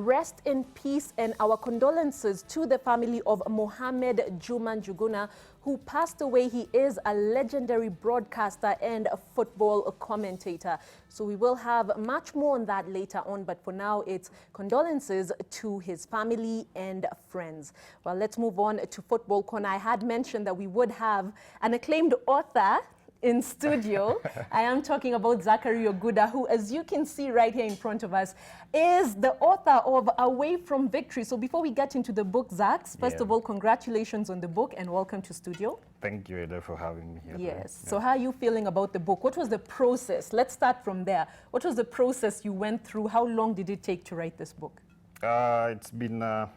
Rest in peace, and our condolences to the family of Mohammed Juma Njuguna, who passed away. He is a legendary broadcaster and a football commentator. So we will have much more on that later on, but for now, it's condolences to his family and friends. Well, let's move on to Football Corner. I had mentioned that we would have an acclaimed author in studio. I am talking about Zachary Oguda, who, as you can see right here in front of us, is the author of Away from Victory. So before we get into the book, Zach, first of all, congratulations on the book and welcome to studio. Thank you, Ada, for having me here. Yes. So how are you feeling about the book? What was the process? Let's start from there. What was the process you went through? How long did it take to write this book? It's been a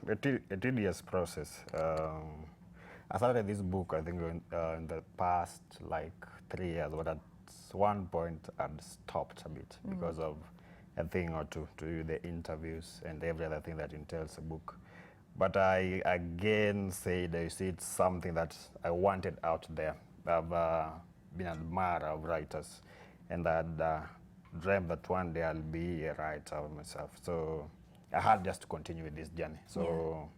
tedious process. I started this book, I think, in the past, like 3 years, but at one point I'd stopped a bit because of a thing or two, to do the interviews and every other thing that entails a book. But I again said, you see, it's something that I wanted out there. I've been an admirer of writers, and I'd dreamt that one day I'll be a writer myself. So I had just to continue with this journey. So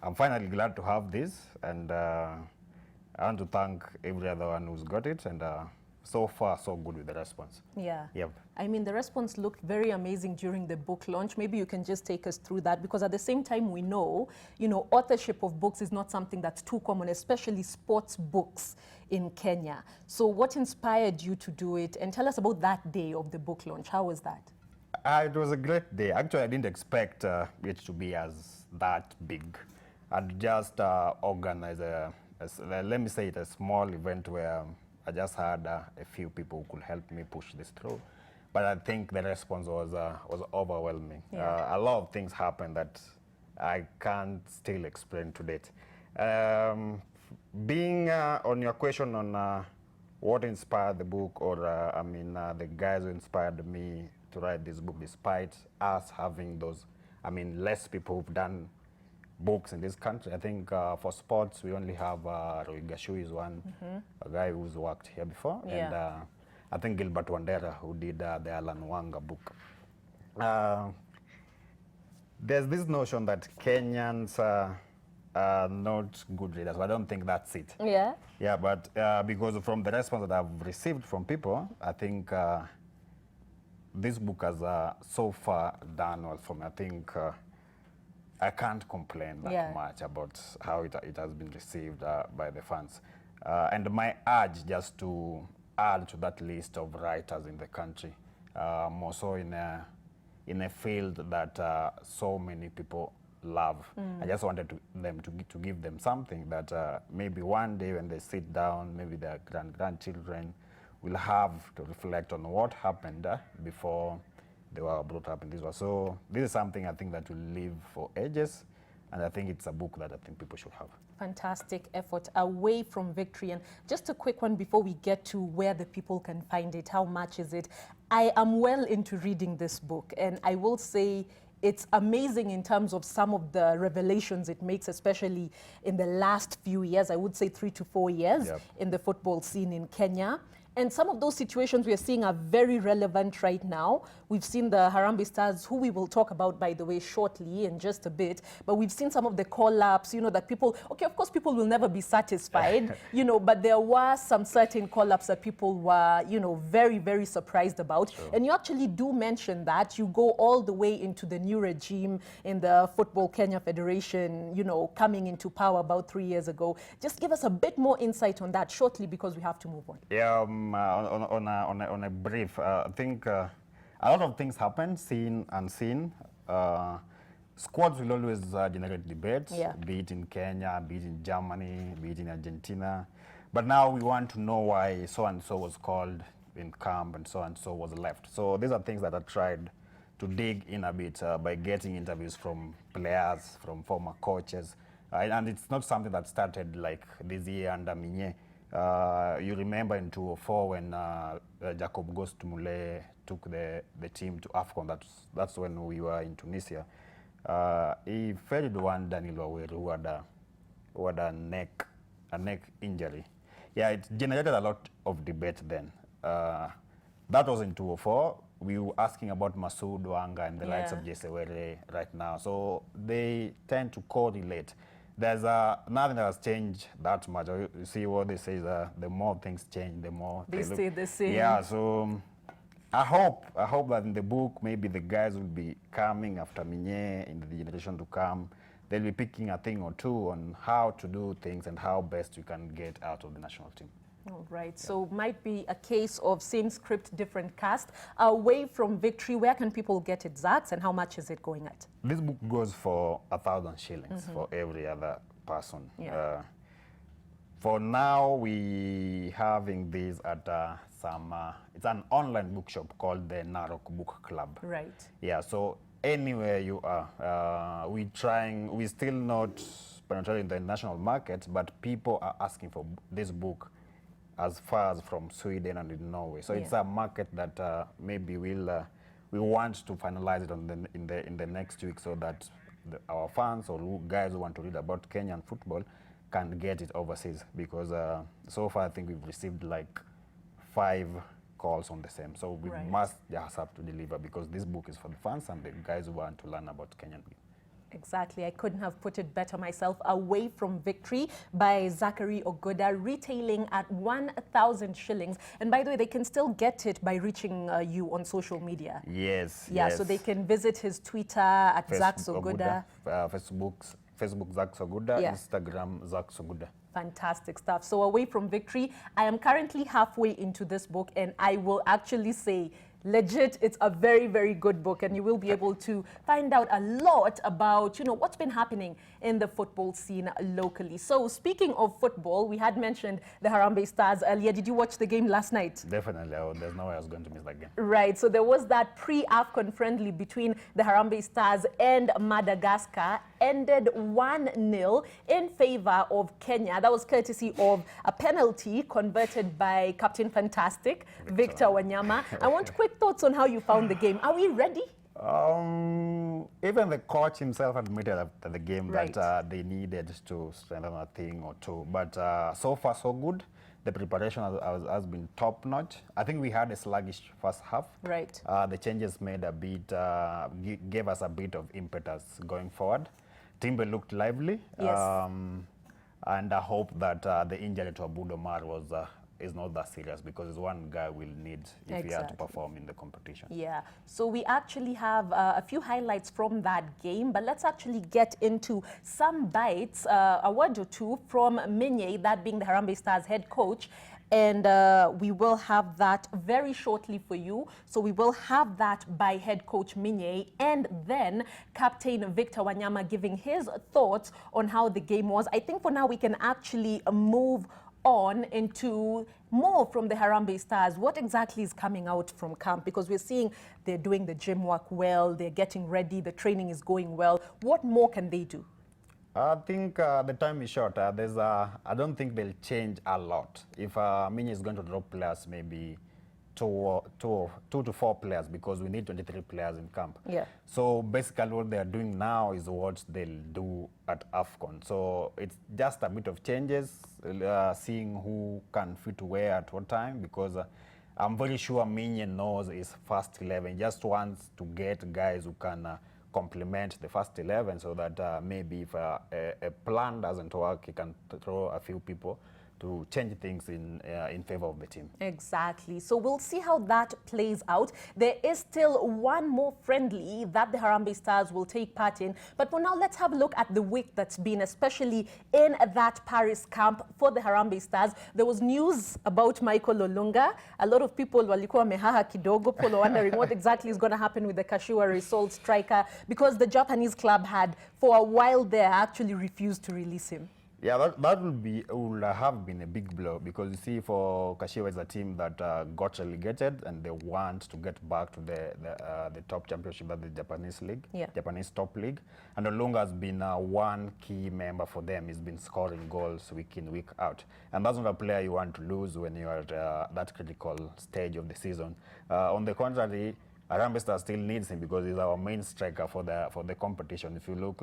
I'm finally glad to have this, and I want to thank every other one who's got it, and so far, so good with the response. Yeah. Yep. I mean, the response looked very amazing during the book launch. Maybe you can just take us through that, because at the same time, we know, authorship of books is not something that's too common, especially sports books in Kenya. So what inspired you to do it? And tell us about that day of the book launch. How was that? It was a great day. Actually, I didn't expect it to be as that big. I'd just organized let me say it, a small event where I just had a few people who could help me push this through. But I think the response was overwhelming. A lot of things happened that I can't still explain to date. Being on your question on what inspired the book, or the guys who inspired me to write this book, despite us having those, less people who've done books in this country. I think for sports, we only have Roy Gashu is one, a guy who's worked here before, and I think Gilbert Wandera, who did the Alan Wanga book. There's this notion that Kenyans are not good readers. I don't think that's it. Yeah. Yeah, but because from the response that I've received from people, I think this book has so far done well for me. I think I can't complain that much about how it has been received by the fans. And my urge just to add to that list of writers in the country, more so in a field that so many people love. I just wanted them to give them something that maybe one day when they sit down, maybe their grandchildren will have to reflect on what happened before they were brought up in this world. So this is something I think that will live for ages, and I think it's a book that I think people should have. Fantastic effort. Away from Victory. And just a quick one before we get to where the people can find it. How much is it? I am well into reading this book, and I will say it's amazing in terms of some of the revelations it makes, especially in the last few years, I would say 3 to 4 years in the football scene in Kenya. And some of those situations we are seeing are very relevant right now. We've seen the Harambee Stars, who we will talk about, by the way, shortly in just a bit. But we've seen some of the call-ups, that people, of course, people will never be satisfied, but there were some certain call-ups that people were, very, very surprised about. Sure. And you actually do mention that. You go all the way into the new regime in the Football Kenya Federation, coming into power about 3 years ago. Just give us a bit more insight on that shortly, because we have to move on. Yeah. On a brief, I think a lot of things happen, seen, unseen. Squads will always generate debates, be it in Kenya, be it in Germany, be it in Argentina. But now we want to know why so-and-so was called in camp and so-and-so was left. So these are things that I tried to dig in a bit by getting interviews from players, from former coaches. And it's not something that started like this year under Minye. You remember in 2004 when Jacob Gostumule took the team to AFCON. That's when we were in Tunisia. He failed one Daniel Waweru who had a neck injury. Yeah, it generated a lot of debate then. That was in 2004. we were asking about Masood Wanga and the likes of Jesse Were right now. So they tend to correlate. There's nothing that has changed that much. You see what they say is the more things change, the more they stay the same. Yeah, so I hope that in the book, maybe the guys will be coming after Minye in the generation to come. They'll be picking a thing or two on how to do things and how best you can get out of the national team. All right, so might be a case of same script, different cast. Away from Victory, where can people get it, Zachs, and how much is it going at? This book goes for 1,000 shillings for every other person. Yeah. For now, we having this at it's an online bookshop called the Narok Book Club. Right. Yeah, so anywhere you are, we still not penetrating the international market, but people are asking for this book as far as from Sweden and in Norway. So it's a market that maybe we want to finalize it in the next week, so that our fans or guys who want to read about Kenyan football can get it overseas. Because so far I think we've received like 5 calls on the same. So we must just have to deliver, because this book is for the fans and the guys who want to learn about Kenyan game. Exactly. I couldn't have put it better myself. Away from Victory by Zachary Oguda, retailing at 1,000 shillings. And by the way, they can still get it by reaching you on social media. Yes. Yeah, so they can visit his Twitter at Zachs Oguda. Facebook Zachs Oguda, Instagram Zachs Oguda. Fantastic stuff. So away from Victory, I am currently halfway into this book, and I will actually say, legit, it's a very, very good book, and you will be able to find out a lot about, what's been happening in the football scene locally. So speaking of football, we had mentioned the Harambee Stars earlier. Did you watch the game last night? Definitely. There's no way I was going to miss that game. Right. So there was that pre-AFCON friendly between the Harambee Stars and Madagascar. Ended 1-0 in favor of Kenya. That was courtesy of a penalty converted by Captain Fantastic, Victor Wanyama. I want quick thoughts on how you found the game. Are we ready? Even the coach himself admitted after the game that they needed to strengthen a thing or two. But so far, so good. The preparation has been top-notch. I think we had a sluggish first half. Right. The changes made a bit, gave us a bit of impetus going forward. Timber looked lively. Yes. And I hope that the injury to Abud Omar is not that serious, because it's one guy we'll need if he had to perform in the competition. Yeah, so we actually have a few highlights from that game, but let's actually get into some bites, a word or two from Minye, that being the Harambee Stars head coach. And we will have that very shortly for you. So we will have that by head coach Minye, and then Captain Victor Wanyama giving his thoughts on how the game was. I think for now we can actually move on into more from the Harambee Stars. What exactly is coming out from camp? Because we're seeing they're doing the gym work well, they're getting ready, the training is going well. What more can they do? I think the time is short. I don't think they'll change a lot. If Minye is going to drop players, maybe two to four players, because we need 23 players in camp. Yeah. So basically what they're doing now is what they'll do at AFCON. So it's just a bit of changes, seeing who can fit where at what time, because I'm very sure Minye knows his first 11. He just wants to get guys who can complement the first 11, so that maybe if a plan doesn't work, he can throw a few people to change things in favor of the team. Exactly. So we'll see how that plays out. There is still one more friendly that the Harambee Stars will take part in. But for now, let's have a look at the week that's been, especially in that Paris camp for the Harambee Stars. There was news about Michael Olunga. A lot of people walikuwa mehaha kidogo, polo wondering what exactly is going to happen with the Kashiwa Resolve striker, because the Japanese club had, for a while there, actually refused to release him. Yeah, that would have been a big blow, because you see, for Kashiwa is a team that got relegated, and they want to get back to the top championship, that the Japanese league, Japanese top league. And Olunga has been one key member for them. He's been scoring goals week in, week out, and that's not a player you want to lose when you are at that critical stage of the season. On the contrary, Harambee Stars still needs him, because he's our main striker for the competition. If you look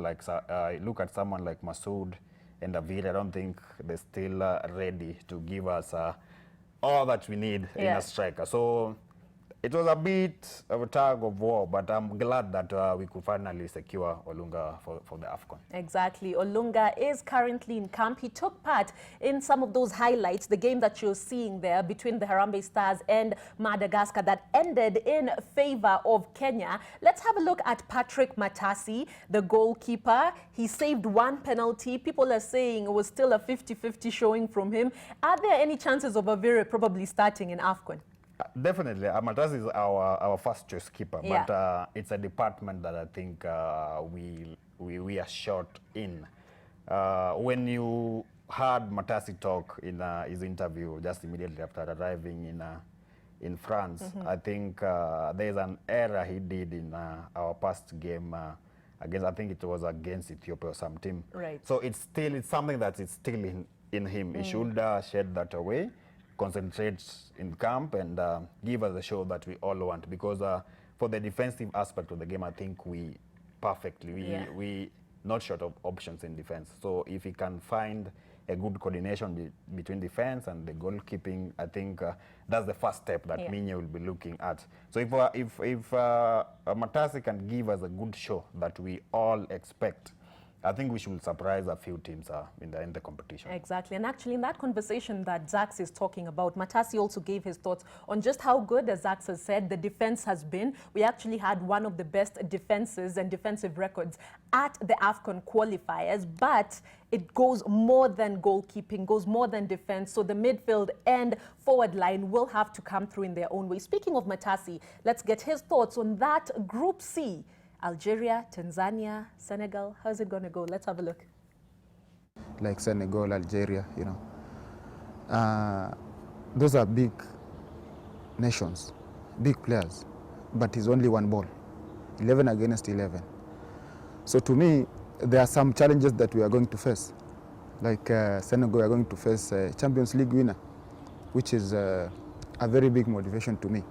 at someone like Masood and David, I don't think they're still ready to give us all that we need in a striker. So it was a bit of a tug of war, but I'm glad that we could finally secure Olunga for the AFCON. Exactly. Olunga is currently in camp. He took part in some of those highlights, the game that you're seeing there between the Harambee Stars and Madagascar that ended in favor of Kenya. Let's have a look at Patrick Matasi, the goalkeeper. He saved one penalty. People are saying it was still a 50-50 showing from him. Are there any chances of Avire probably starting in AFCON? Definitely. Matasi is our first choice keeper, Yeah. but it's a department that I think we are short in. When you heard Matasi talk in his interview just immediately after arriving in France, I think there's an error he did in our past game against, I think it was against Ethiopia or some team. Right. So it's something that is still in him. He should shed that away, concentrate in camp, and give us the show that we all want. Because for the defensive aspect of the game, I think we not short of options in defense. So if he can find a good coordination between defense and the goalkeeping, I think that's the first step that Minye will be looking at. So if Matasi can give us a good show that we all expect, I think we should surprise a few teams in the competition. Exactly. And actually, in that conversation that Zax is talking about, Matasi also gave his thoughts on just how good, as Zax has said, the defense has been. We actually had one of the best defenses and defensive records at the AFCON qualifiers, but it goes more than goalkeeping, goes more than defense. So the midfield and forward line will have to come through in their own way. Speaking of Matasi, let's get his thoughts on that Group C. Algeria, Tanzania, Senegal. How's it going to go? Let's have a look. Like Senegal, Algeria, you know. Those are big nations, big players, but it's only one ball, 11 against 11. So to me, there are some challenges that we are going to face. Like Senegal, we are going to face a Champions League winner, which is a very big motivation to me.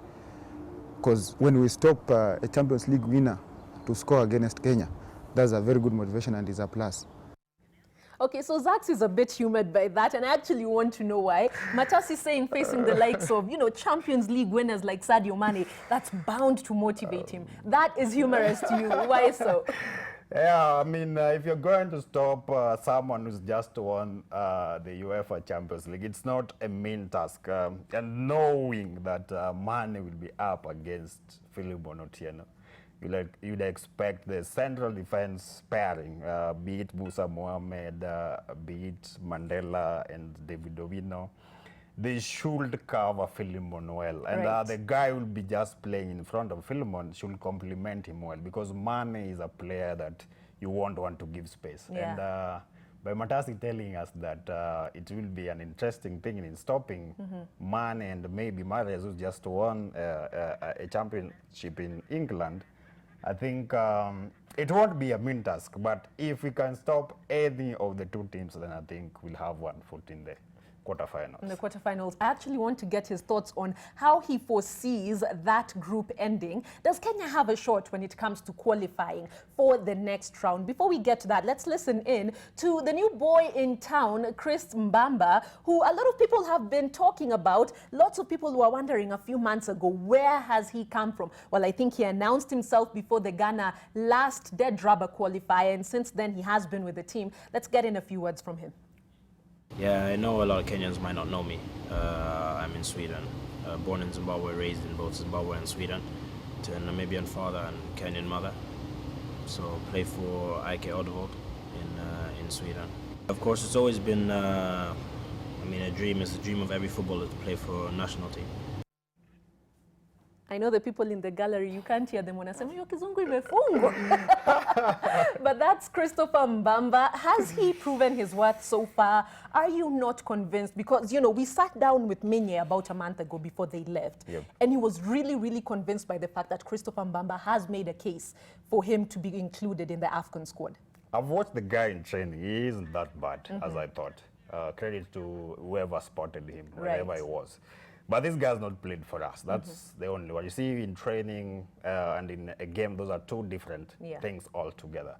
Because when we stop a Champions League winner to score against Kenya, that's a very good motivation and is a plus. Okay, so Zax is a bit humored by that, and I actually want to know why. Matasi saying facing the likes of, Champions League winners like Sadio Mane, that's bound to motivate him. That is humorous to you. Why so? Yeah, I mean, if you're going to stop someone who's just won the UEFA Champions League, it's not a mean task. And knowing that Mane will be up against Philemon Otieno, you'd expect the central defense pairing, be it Musa Mohamed, be it Mandela and David Ovino, they should cover Philemon well. And the guy will be just playing in front of Philemon should complement him well, because Mane is a player that you won't want to give space. Yeah. And by Matasi telling us that it will be an interesting thing in stopping Mane and maybe Mahrez, who just won a championship in England, I think it won't be a mean task. But if we can stop any of the two teams, then I think we'll have 1 foot in the quarterfinals. In the quarterfinals, I actually want to get his thoughts on how he foresees that group ending. Does Kenya have a shot when it comes to qualifying for the next round? Before we get to that, let's listen in to the new boy in town, Chris Mbamba, who a lot of people have been talking about. Lots of people were wondering a few months ago, where has he come from? Well, I think he announced himself before the Ghana last dead rubber qualifier, and since then he has been with the team. Let's get in a few words from him. Yeah, I know a lot of Kenyans might not know me. I'm in Sweden. Born in Zimbabwe, raised in both Zimbabwe and Sweden, to a Namibian father and Kenyan mother. So play for IK Odevold in Sweden. Of course, it's always been, a dream. It's a dream of every footballer to play for a national team. I know the people in the gallery, you can't hear them when I say, "Yo, kizungu imefungwa." But that's Christopher Mbamba. Has he proven his worth so far? Are you not convinced? Because, we sat down with Minye about a month ago before they left. Yep. And he was really, really convinced by the fact that Christopher Mbamba has made a case for him to be included in the AFCON squad. I've watched the guy in training. He isn't that bad as I thought. Credit to whoever spotted him, wherever he was. But this guy's not played for us. That's the only one. You see, in training and in a game, those are two different things altogether.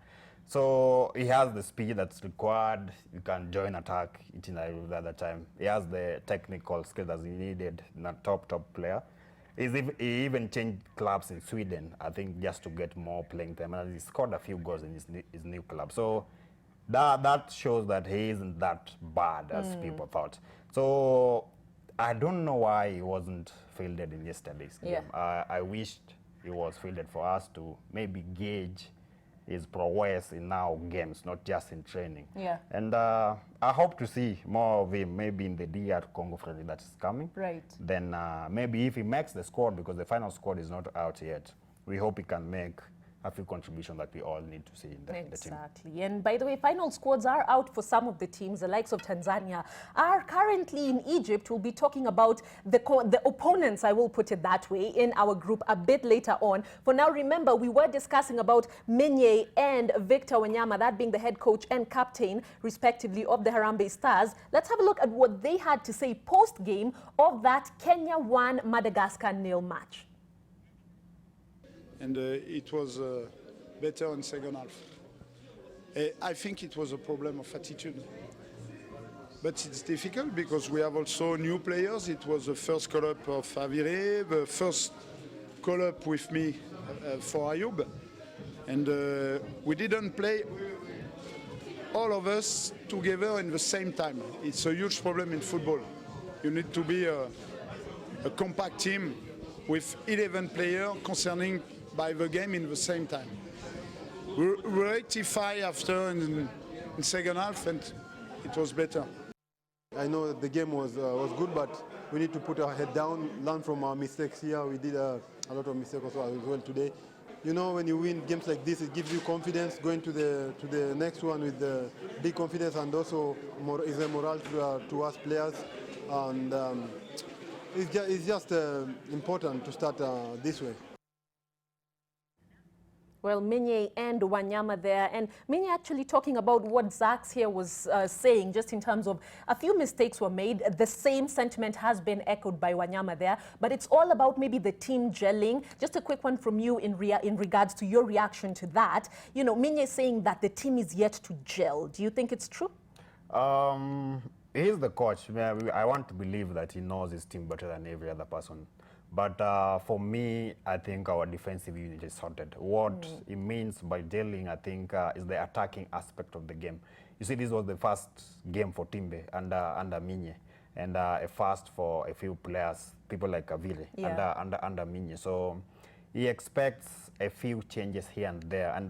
So he has the speed that's required. You can join attack the other time. He has the technical skill that he needed in a top player. He even changed clubs in Sweden, I think, just to get more playing time. And he scored a few goals in his new club. So that shows that he isn't that bad as people thought. So I don't know why he wasn't fielded in yesterday's game. I wished he was fielded for us to maybe gauge his prowess in now games, not just in training. And I hope to see more of him, maybe in the DR Congo friendly that is coming. Then maybe if he makes the squad, because the final squad is not out yet, we hope he can make a few contributions that we all need to see in the team. Exactly. And by the way, final squads are out for some of the teams. The likes of Tanzania are currently in Egypt. We'll be talking about the opponents, I will put it that way, in our group a bit later on. For now, remember, we were discussing about Menye and Victor Wanyama, that being the head coach and captain, respectively, of the Harambee Stars. Let's have a look at what they had to say post-game of that Kenya 1, Madagascar 0 match. And it was better in second half. I think it was a problem of attitude. But it's difficult because we have also new players. It was the first call-up of Avire, the first call-up with me for Ayoub. And we didn't play all of us together in the same time. It's a huge problem in football. You need to be a compact team with 11 players concerning by the game in the same time. We rectify after in second half, and it was better. I know the game was good, but we need to put our head down, learn from our mistakes here. We did a lot of mistakes also as well today. You know, when you win games like this, it gives you confidence going to the next one with the big confidence, and also is a morale to us players. And it's just important to start this way. Well, Menye and Wanyama there. And Menye actually talking about what Zach's here was saying, just in terms of a few mistakes were made. The same sentiment has been echoed by Wanyama there. But it's all about maybe the team gelling. Just a quick one from you in regards to your reaction to that. You know, Menye saying that the team is yet to gel. Do you think it's true? He's the coach. I want to believe that he knows his team better than every other person. But for me, I think our defensive unit is sorted. What it means by gelling, I think, is the attacking aspect of the game. You see, this was the first game for Timbe under Menye, and a first for a few players, people like Avile, under Menye. So he expects a few changes here and there. And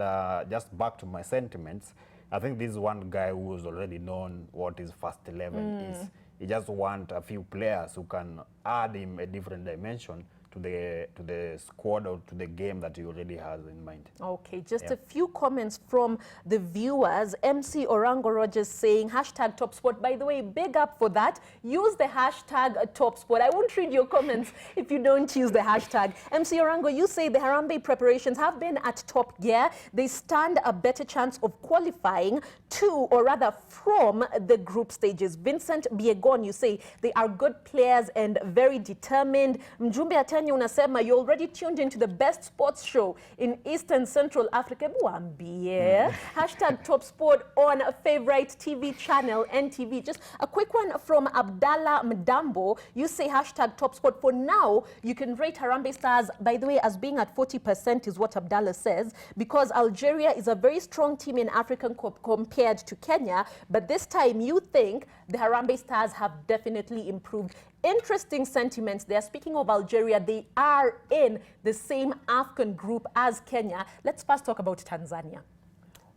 just back to my sentiments, I think this is one guy who has already known what his first 11 is. He just wants a few players who can add him a different dimension to the squad or to the game that he already has in mind. Okay, just a few comments from the viewers. MC Orango Rogers saying #TopSport. By the way, big up for that. Use the #TopSport. I won't read your comments if you don't use the hashtag. MC Orango, you say the Harambee preparations have been at top gear. They stand a better chance of qualifying to, or rather from, the group stages. Vincent Biegon, you say they are good players and very determined. Mjumbe Atenya unasema you're already tuned into the best sports show in Eastern Central Africa. Buambie. #TopSport on a favorite TV channel, NTV. Just a quick one from Abdallah Mdambo. You say #TopSport. For now, you can rate Harambee Stars, by the way, as being at 40% is what Abdallah says, because Algeria is a very strong team in African compared to Kenya. But this time you think the Harambee Stars have definitely improved. Interesting sentiments there. Speaking of Algeria, they are in the same African group as Kenya. Let's first talk about Tanzania.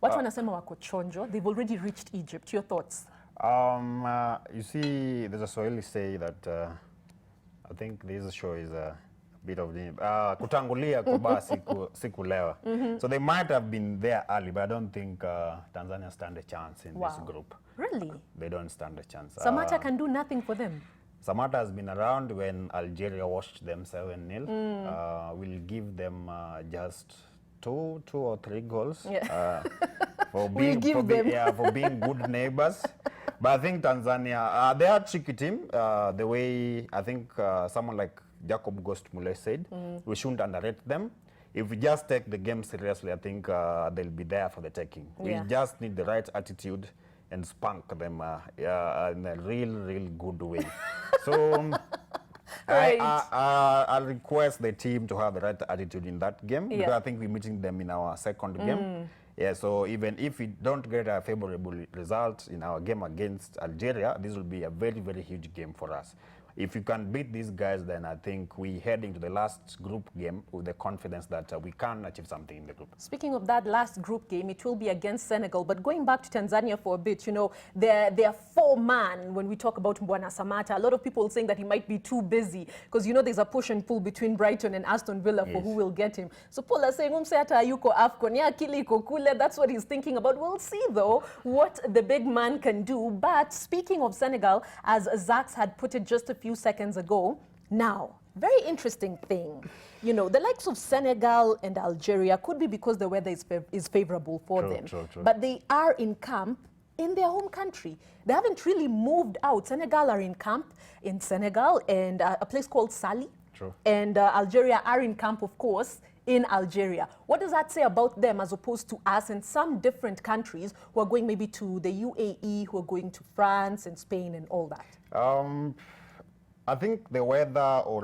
Watu wanasema wako chonjo. They've already reached Egypt. Your thoughts? You see, there's a Swahili say that I think this show is a bit of the kutangulia kuba siku lewa. So they might have been there early, but I don't think Tanzania stand a chance in this group. Really? They don't stand a chance. Samata can do nothing for them. Samata has been around when Algeria washed them 7-0. We'll give them just two or three goals for being good neighbors. But I think Tanzania, they are a tricky team. The way I think someone like Jacob Ghost Mule said, we shouldn't underrate them. If we just take the game seriously, I think they'll be there for the taking. We just need the right attitude and spunk them in a real good way. So I'll request the team to have the right attitude in that game because I think we're meeting them in our second game. Yeah, so even if we don't get a favorable result in our game against Algeria, this will be a very, very huge game for us. If you can beat these guys, then I think we head into the last group game with the confidence that we can achieve something in the group. Speaking of that last group game, it will be against Senegal. But going back to Tanzania for a bit, you know, they're four-man when we talk about Mbwana Samata. A lot of people saying that he might be too busy because, you know, there's a push and pull between Brighton and Aston Villa for who will get him. So Paul is saying, yuko AFCON, akili iko kule. That's what he's thinking about. We'll see, though, what the big man can do. But speaking of Senegal, as Zax had put it just a few seconds ago, now, very interesting thing. You know, the likes of Senegal and Algeria could be because the weather is favorable for them. True. But they are in camp in their home country. They haven't really moved out. Senegal are in camp in Senegal and a place called Sali. True. And Algeria are in camp, of course, in Algeria. What does that say about them as opposed to us and some different countries who are going maybe to the UAE, who are going to France and Spain and all that? I think the weather or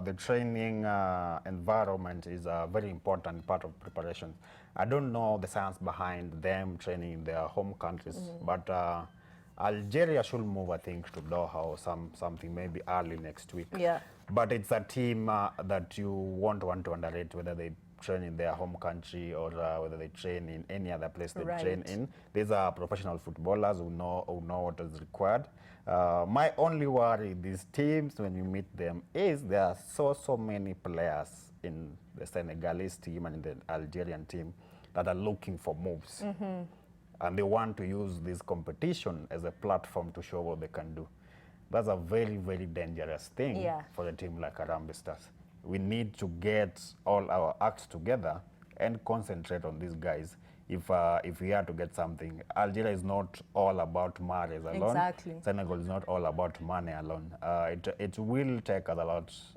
the training environment is a very important part of preparation. I don't know the science behind them training in their home countries, but Algeria should move, I think, to Doha or something maybe early next week. Yeah. But it's a team that you won't want to underrate, whether they train in their home country or whether they train in any other place they train in. These are professional footballers who know what is required. My only worry with these teams when you meet them is there are so many players in the Senegalese team and in the Algerian team that are looking for moves. And they want to use this competition as a platform to show what they can do. That's a very, very dangerous thing for a team like Harambee Stars. We need to get all our acts together and concentrate on these guys if we are to get something. Algeria is not all about Mahrez alone. Exactly. Senegal is not all about Mane alone. It will take us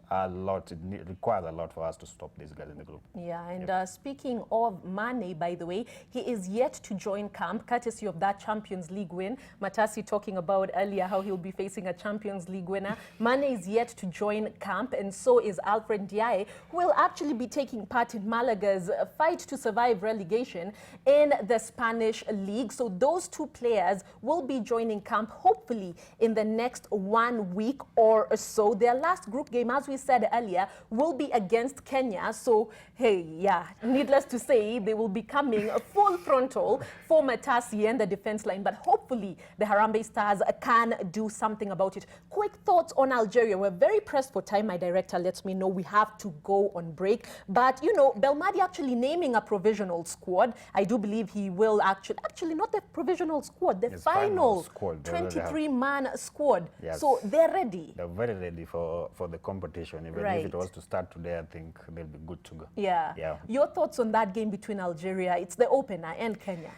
a lot. It requires a lot for us to stop these guys in the group. Yeah, and speaking of Mane, by the way, he is yet to join camp, courtesy of that Champions League win. Matasi talking about earlier how he'll be facing a Champions League winner. Mane is yet to join camp, and so is Alfred Ndiaye, who will actually be taking part in Malaga's fight to survive relegation in the Spanish league. So those two players will be joining camp hopefully in the next 1 week or so. Their last group game, as we said earlier, will be against Kenya. So hey, needless to say, they will be coming full frontal for Matasi and the defense line. But hopefully the Harambee Stars can do something about it. Quick thoughts on Algeria. We're very pressed for time. My director lets me know we have to go on break. But you know, Belmadi actually naming a provisional squad. I do believe he will actually not the provisional squad, the final 23-man squad. Yes. So they're ready. They're very ready for the competition. Even if it was to start today, I think they'll be good to go. Yeah. Your thoughts on that game between Algeria, it's the opener, and Kenya?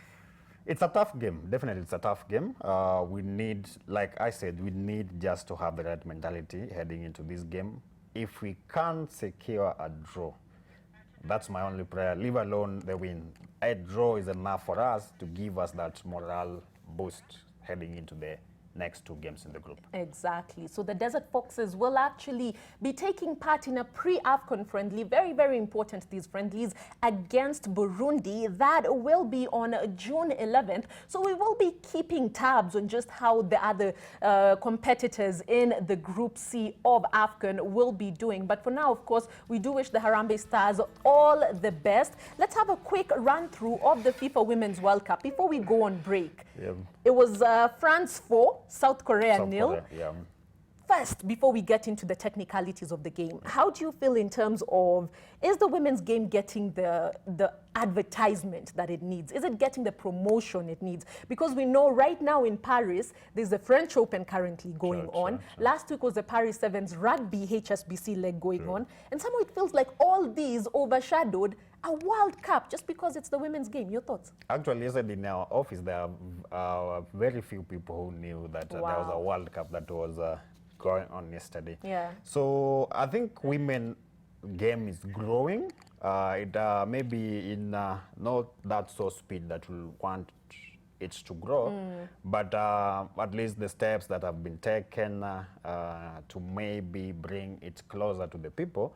It's a tough game. Definitely, it's a tough game. We need, like I said, we need just to have the right mentality heading into this game. If we can't secure a draw, that's my only prayer, leave alone the win. A draw is enough for us to give us that morale boost heading into the next two games in the group. Exactly. So the Desert Foxes will actually be taking part in a pre-AFCON friendly, very, very important, these friendlies, against Burundi. That will be on June 11th. So we will be keeping tabs on just how the other competitors in the Group C of AFCON will be doing. But for now, of course, we do wish the Harambee Stars all the best. Let's have a quick run-through of the FIFA Women's World Cup before we go on break. It was France 4, South Korea 0. First, before we get into the technicalities of the game, how do you feel in terms of, is the women's game getting the advertisement that it needs? Is it getting the promotion it needs? Because we know right now in Paris, there's the French Open currently going on. Last week was the Paris Sevens Rugby HSBC leg going on. And somehow it feels like all these overshadowed a World Cup just because it's the women's game. Your thoughts? Actually, yesterday in our office, there are very few people who knew that there was a World Cup that was going on yesterday. So I think women game is growing. It maybe in not that so speed that we want it to grow. But at least the steps that have been taken to maybe bring it closer to the people,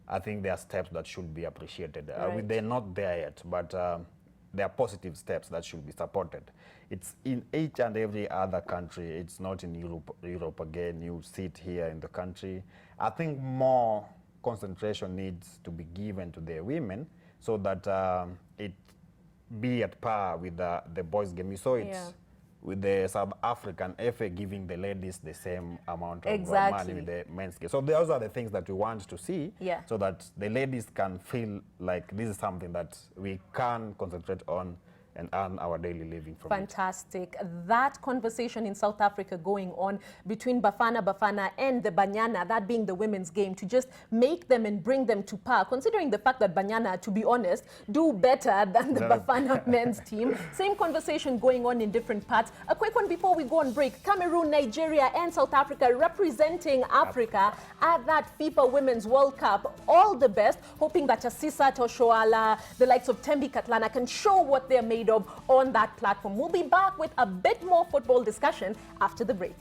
I think there are steps that should be appreciated. Right. They're not there yet, but there are positive steps that should be supported. It's in each and every other country. It's not in Europe again. You see it here in the country. I think more concentration needs to be given to the women so that it be at par with the boys' game. You saw it with the South African FA giving the ladies the same amount of money with the men's game. So those are the things that we want to see so that the ladies can feel like this is something that we can concentrate on and earn our daily living from. Fantastic. That conversation in South Africa going on between Bafana and the Banyana, that being the women's game, to just make them and bring them to par, considering the fact that Banyana, to be honest, do better than the Bafana men's team. Same conversation going on in different parts. A quick one before we go on break. Cameroon, Nigeria and South Africa representing Africa at that FIFA Women's World Cup. All the best, hoping that Asisa Toshoala, the likes of Tembi Katlana can show what they're made of on that platform. We'll be back with a bit more football discussion after the break.